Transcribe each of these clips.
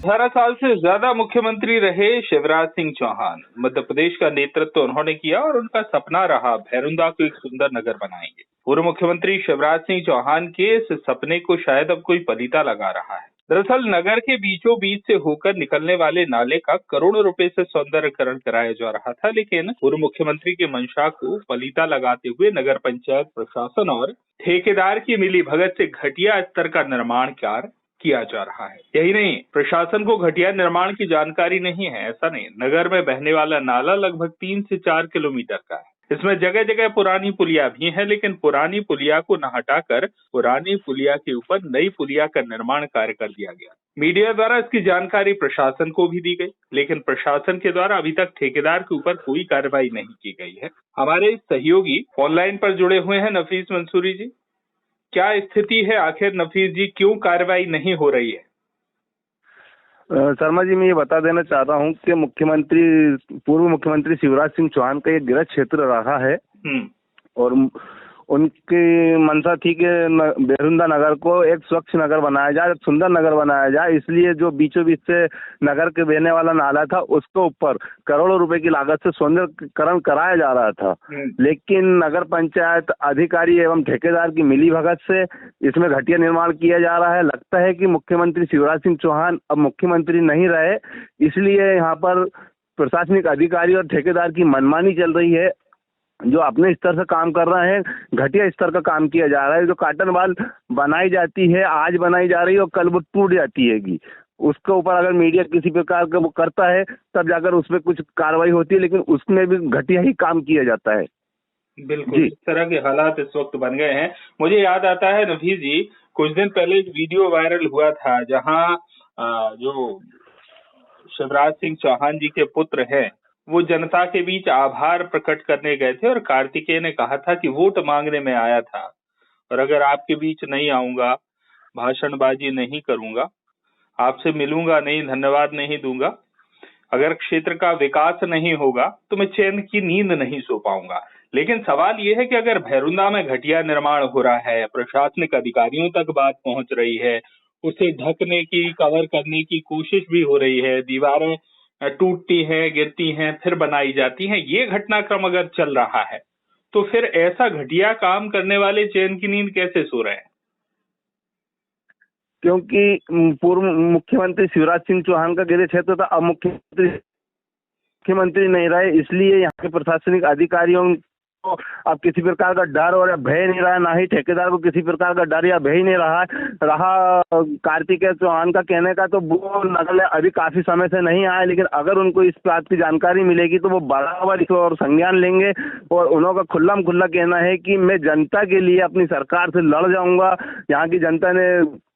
18 साल से ज्यादा मुख्यमंत्री रहे शिवराज सिंह चौहान। मध्य प्रदेश का नेतृत्व उन्होंने किया और उनका सपना रहा भैरुंदा को एक सुंदर नगर बनाएंगे। पूर्व मुख्यमंत्री शिवराज सिंह चौहान के इस सपने को शायद अब कोई पलीता लगा रहा है। दरअसल नगर के बीचों बीच से होकर निकलने वाले नाले का करोड़ों रुपए से सौंदर्यकरण कराया जा रहा था, लेकिन पूर्व मुख्यमंत्री की मंशा को पलीता लगाते हुए नगर पंचायत प्रशासन और ठेकेदार की मिलीभगत से घटिया स्तर का निर्माण कार्य किया जा रहा है। यही नहीं, प्रशासन को घटिया निर्माण की जानकारी नहीं है, ऐसा नहीं। नगर में बहने वाला नाला लगभग 3 से 4 किलोमीटर का है। इसमें जगह जगह पुरानी पुलिया भी है, लेकिन पुरानी पुलिया को न हटाकर पुरानी पुलिया के ऊपर नई पुलिया का निर्माण कार्य कर दिया गया। मीडिया द्वारा इसकी जानकारी प्रशासन को भी दी गई, लेकिन प्रशासन के द्वारा अभी तक ठेकेदार के ऊपर कोई कार्रवाई नहीं की गई है। हमारे सहयोगी ऑनलाइन पर जुड़े हुए हैं नफीस मंसूरी जी। क्या स्थिति है आखिर नफीस जी, क्यों कार्रवाई नहीं हो रही है? शर्मा जी, मैं ये बता देना चाहता हूँ कि पूर्व मुख्यमंत्री शिवराज सिंह चौहान का ये गृह क्षेत्र रहा है और उनकी मंशा थी कि भैरुंदा नगर को एक स्वच्छ नगर बनाया जाए, एक सुंदर नगर बनाया जाए। इसलिए जो बीचों बीच से नगर के बहने वाला नाला था उसके ऊपर करोड़ों रुपए की लागत से सौंदर्यकरण कराया जा रहा था, लेकिन नगर पंचायत अधिकारी एवं ठेकेदार की मिलीभगत से इसमें घटिया निर्माण किया जा रहा है। लगता है कि मुख्यमंत्री शिवराज सिंह चौहान अब मुख्यमंत्री नहीं रहे, इसलिए यहाँ पर प्रशासनिक अधिकारी और ठेकेदार की मनमानी चल रही है। जो अपने स्तर से काम कर रहे हैं, घटिया स्तर का काम किया जा रहा है। जो काटन वाल बनाई जाती है, आज बनाई जा रही है और कल वो टूट जाती है। उसके ऊपर अगर मीडिया किसी प्रकार का वो करता है तब जाकर उस पर कुछ कार्रवाई होती है, लेकिन उसमें भी घटिया ही काम किया जाता है। बिल्कुल, इस तरह के हालात इस वक्त बन गए हैं। मुझे याद आता है नफीस जी, कुछ दिन पहले एक वीडियो वायरल हुआ था जहां जो शिवराज सिंह चौहान जी के पुत्र हैं वो जनता के बीच आभार प्रकट करने गए थे और कार्तिकेय ने कहा था कि वोट मांगने में आया था और अगर आपके बीच नहीं आऊंगा, भाषणबाजी नहीं करूंगा, आपसे मिलूंगा नहीं, धन्यवाद नहीं दूंगा, अगर क्षेत्र का विकास नहीं होगा तो मैं चैन की नींद नहीं सो पाऊंगा। लेकिन सवाल ये है कि अगर भैरुंदा में घटिया निर्माण हो रहा है, प्रशासनिक अधिकारियों तक बात पहुंच रही है, उसे ढकने की, कवर करने की कोशिश भी हो रही है, दीवारें टूटती हैं, गिरती हैं, फिर बनाई जाती हैं, ये घटनाक्रम अगर चल रहा है तो फिर ऐसा घटिया काम करने वाले चैन की नींद कैसे सो रहे हैं? क्योंकि पूर्व मुख्यमंत्री शिवराज सिंह चौहान का गृह क्षेत्र था, अब मुख्यमंत्री नहीं रहे, इसलिए यहाँ के प्रशासनिक अधिकारियों को अब किसी प्रकार का डर और भय नहीं रहा, ना ही ठेकेदार को किसी प्रकार का डर या भय नहीं रहा। कार्तिकेय चौहान का कहने का तो वो नगर अभी काफी समय से नहीं आए, लेकिन अगर उनको इस बात की जानकारी मिलेगी तो वो बराबर इस और संज्ञान लेंगे और उन्होंने खुल्लम खुल्ला कहना है कि मैं जनता के लिए अपनी सरकार से लड़ जाऊंगा। यहाँ की जनता ने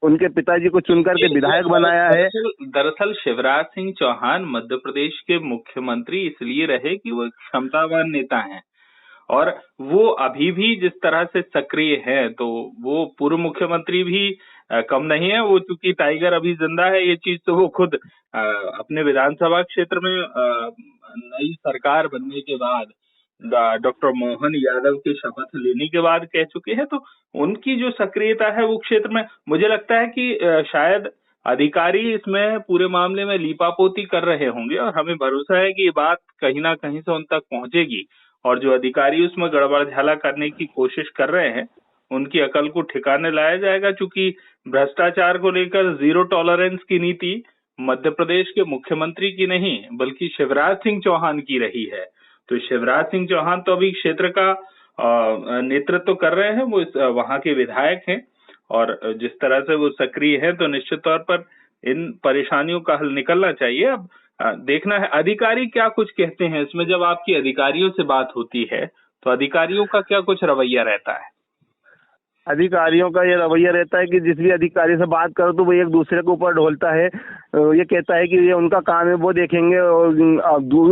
उनके पिताजी को चुनकर के विधायक बनाया है। दरअसल शिवराज सिंह चौहान मध्य प्रदेश के मुख्यमंत्री इसलिए रहे कि वो एक क्षमतावान नेता हैं और वो अभी भी जिस तरह से सक्रिय है तो वो पूर्व मुख्यमंत्री भी कम नहीं है। वो चूंकि टाइगर अभी जिंदा है, ये चीज तो वो खुद अपने विधानसभा क्षेत्र में नई सरकार बनने के बाद डॉक्टर मोहन यादव के शपथ लेने के बाद कह चुके हैं। तो उनकी जो सक्रियता है वो क्षेत्र में, मुझे लगता है कि शायद अधिकारी इसमें पूरे मामले में लीपापोती कर रहे होंगे और हमें भरोसा है कि ये बात कहीं ना कहीं से उन तक पहुंचेगी और जो अधिकारी उसमें गड़बड़झाला करने की कोशिश कर रहे हैं उनकी अकल को ठिकाने लाया जाएगा। चूंकि भ्रष्टाचार को लेकर जीरो टॉलरेंस की नीति मध्य प्रदेश के मुख्यमंत्री की नहीं बल्कि शिवराज सिंह चौहान की रही है। तो शिवराज सिंह चौहान तो अभी क्षेत्र का नेतृत्व कर रहे हैं, वो वहां के विधायक हैं और जिस तरह से वो सक्रिय है तो निश्चित तौर पर इन परेशानियों का हल निकलना चाहिए। अब देखना है अधिकारी क्या कुछ कहते हैं इसमें। जब आपकी अधिकारियों से बात होती है तो अधिकारियों का क्या कुछ रवैया रहता है? अधिकारियों का ये रवैया रहता है कि जिस भी अधिकारी से बात करो तो वो एक दूसरे के ऊपर ढोलता है। ये कहता है कि ये उनका काम है, वो देखेंगे, और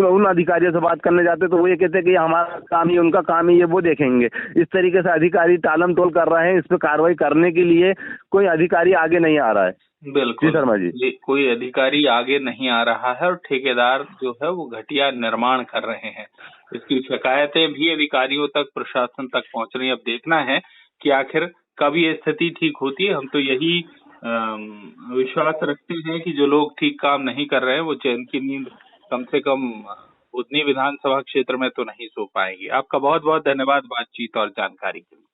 उन अधिकारियों से बात करने जाते तो वो ये कहते हैं कि हमारा काम ही, उनका काम ही, ये वो देखेंगे। इस तरीके से अधिकारी टालम टोल कर रहे हैं। इस पर कार्रवाई करने के लिए कोई अधिकारी आगे नहीं आ रहा है। बिल्कुल शर्मा जी, कोई अधिकारी आगे नहीं आ रहा है और ठेकेदार जो है वो घटिया निर्माण कर रहे हैं। इसकी शिकायतें भी अधिकारियों तक, प्रशासन तक पहुंच रही है। अब देखना है कि आखिर कब ये स्थिति ठीक होती है। हम तो यही विश्वास रखते हैं कि जो लोग ठीक काम नहीं कर रहे हैं वो चैन की नींद कम से कम उतनी विधानसभा क्षेत्र में तो नहीं सो पाएंगे। आपका बहुत बहुत धन्यवाद बातचीत और जानकारी के लिए।